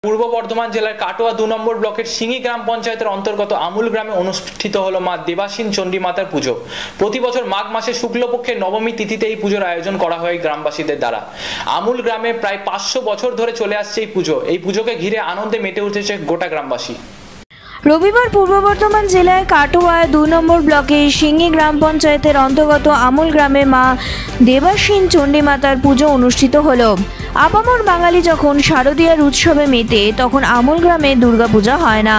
পূর্ব বর্ধমান জেলার কাটোয়া ২ নম্বর ব্লকের সিঙ্গি গ্রাম পঞ্চায়েতের অন্তর্গত আমুল গ্রামে অনুষ্ঠিত হলো মা দেবাসীন চণ্ডী মাতার পুজো। প্রতি বছর মাঘ মাসে শুক্লপক্ষের নবমী তিথিতে এই পুজোর আয়োজন করা হয় গ্রামবাসীদের দ্বারা। আমুল গ্রামে প্রায় ৫০০ বছর ধরে চলে আসছে এই পুজো। এই পুজোকে ঘিরে আনন্দে মেতে উঠেছে গোটা গ্রামবাসী। রবিবার পূর্ব বর্ধমান জেলায় কাটোয়া ২ নম্বর ব্লকের সিঙ্গি গ্রাম পঞ্চায়েতের অন্তর্গত আমুল গ্রামে মা দেবাসীন চণ্ডী মাতার পুজো অনুষ্ঠিত হলো। আপামর বাঙালি যখন শারদীয়ার উৎসবে মেতে, তখন আমুল গ্রামে দুর্গাপূজা হয় না।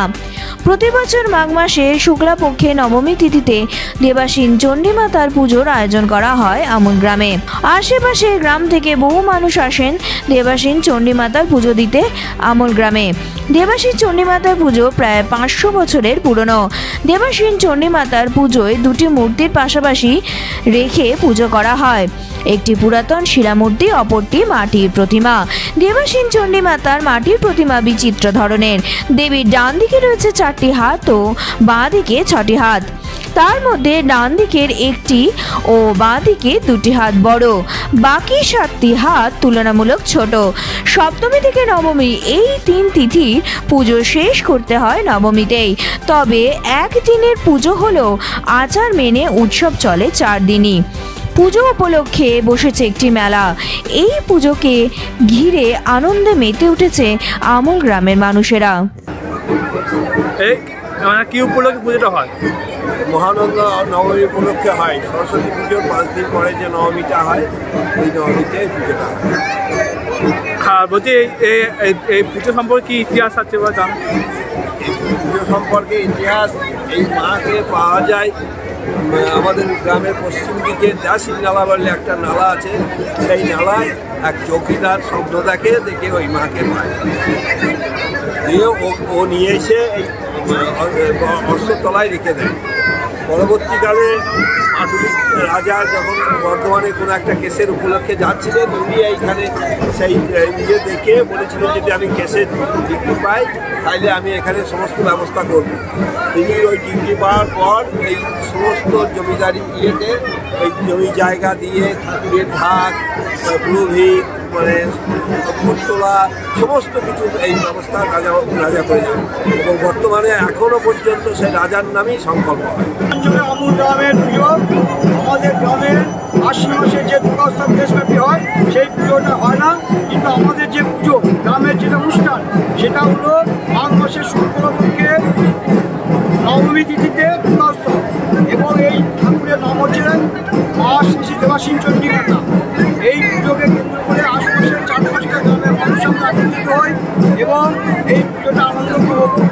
প্রতি বছর মাঘ মাসের শুক্লাপক্ষে নবমী তিথিতে দেবাসীন চণ্ডী মাতার পুজোর আয়োজন করা হয় আমুল গ্রামে। আশেপাশের গ্রাম থেকে বহু মানুষ আসেন দেবাসীন চণ্ডী মাতার পুজো দিতে আমুল গ্রামে। দেবাসীন চণ্ডী মাতার পুজো প্রায় ৫০০ বছরের পুরনো। দেবাসীন চণ্ডী মাতার পুজোয় দুটি মূর্তির পাশাপাশি রেখে পুজো করা হয়। একটি পুরাতন শিলামূর্তি, অপরটি মাটির প্রতিমা। দেবাসীন চণ্ডী মাতার মাটির প্রতিমা বিচিত্র ধরনের। দেবীর ডান দিকে রয়েছে ৪টি হাত ও বাঁ দিকে ৬টি হাত। তার মধ্যে ডান দিকের একটি ও বাঁ দিকে ২টি হাত বড়, বাকি ৭টি হাত তুলনামূলক ছোট। সপ্তমী থেকে নবমী এই ৩ তিথি পুজো শেষ করতে হয় নবমীতেই। তবে একদিনের পুজো হলেও আচার মেনে উৎসব চলে ৪ দিনই। পুজো উপলক্ষে বসেছে একটি মেলা। এই পুজোকে ঘিরে আনন্দে মেতে উঠেছে আমুল গ্রামের মানুষেরা। কি উপলক্ষে পুজোটা হয়? মহানন্দা নবমী উপলক্ষে হয়। সরস্বতী পুজোর ৫ দিন পরে যে নবমীটা হয়, ওই নবমীতে পুজোটা হয়। হ্যাঁ, বলছি এই পুজো সম্পর্কে কি ইতিহাস আছে বা জান? পুজো সম্পর্কে ইতিহাস, এই মাকে পাওয়া যায় আমাদের গ্রামের পশ্চিম দিকে দাসিন নালা বলে একটা নালা আছে। সেই নালায় এক চৌকিদার স্বপ্নদাকে দেখে ওই মাকে পায়, দিয়ে ও নিয়ে এসে এই অশ্বতলায় রেখে দেয়। পরবর্তীকালে রাজা যখন বর্ধমানে কোনো একটা কেসের উপলক্ষে যাচ্ছিলেন, উনি এইখানে সেই ইয়ে দেখে বলেছিলেন যদি আমি কেসের ডিগ্রি পাই তাইলে আমি এখানে সমস্ত ব্যবস্থা করব। তিনি ওই ডিগ্রি পাওয়ার পর এই সমস্ত জমিদারি ইয়েতে ওই জমি জায়গা দিয়ে ঠাকুরের ঢাক, পুরোহিত, মানে তোলা সমস্ত কিছু এই ব্যবস্থা রাজা করে যান এবং বর্তমানে এখনও পর্যন্ত সেই রাজার নামেই সংকল্প হয়। আমুল গ্রামের পুজো আমাদের গ্রামের আশ্বিন মাসে যে দুর্গোৎসব দেশব্যাপী হয়, সেই পুজোটা হয় না। কিন্তু আমাদের যে পুজো, গ্রামের যেটা অনুষ্ঠান, সেটা হলো মাঘ মাসের শুক্লপক্ষে নবমী তিথিতে দুর্গোৎসব। এবং এই ঠাকুরের নাম হচ্ছে মা শ্রী দেবাসীন চণ্ডী মাতা। এই পুজোকে কেন্দ্র করে আশপাশের ৪-৫টা গ্রামের মানুষ আমরা একত্রিত হই এবং এই পুজোটা আনন্দ উপভোগ করি।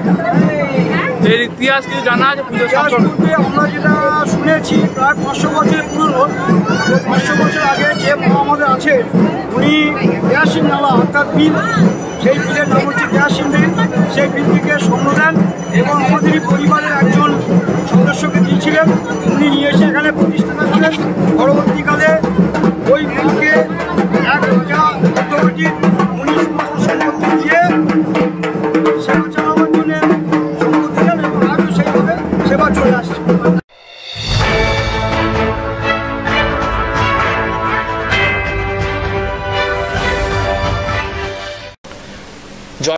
এর ইতিহাস কিছু জানা আছে? ইতিহাস বলতে আমরা যেটা শুনেছি, প্রায় ৫০০ বছর পুরনো। ৫০০ বছর আগে যে মা আমাদের আছে, উনি দেয়াসীন নালা অর্থাৎ বিল, সেই বিলের নাম হচ্ছে দেয়াসীন বিল। সেই বিলটিকে স্বর্ণ দেন এবং আমাদেরই পরিবারের একজন সদস্যকে দিয়েছিলেন। উনি নিয়ে এসে এখানে প্রতিষ্ঠা করেছিলেন। পরবর্তী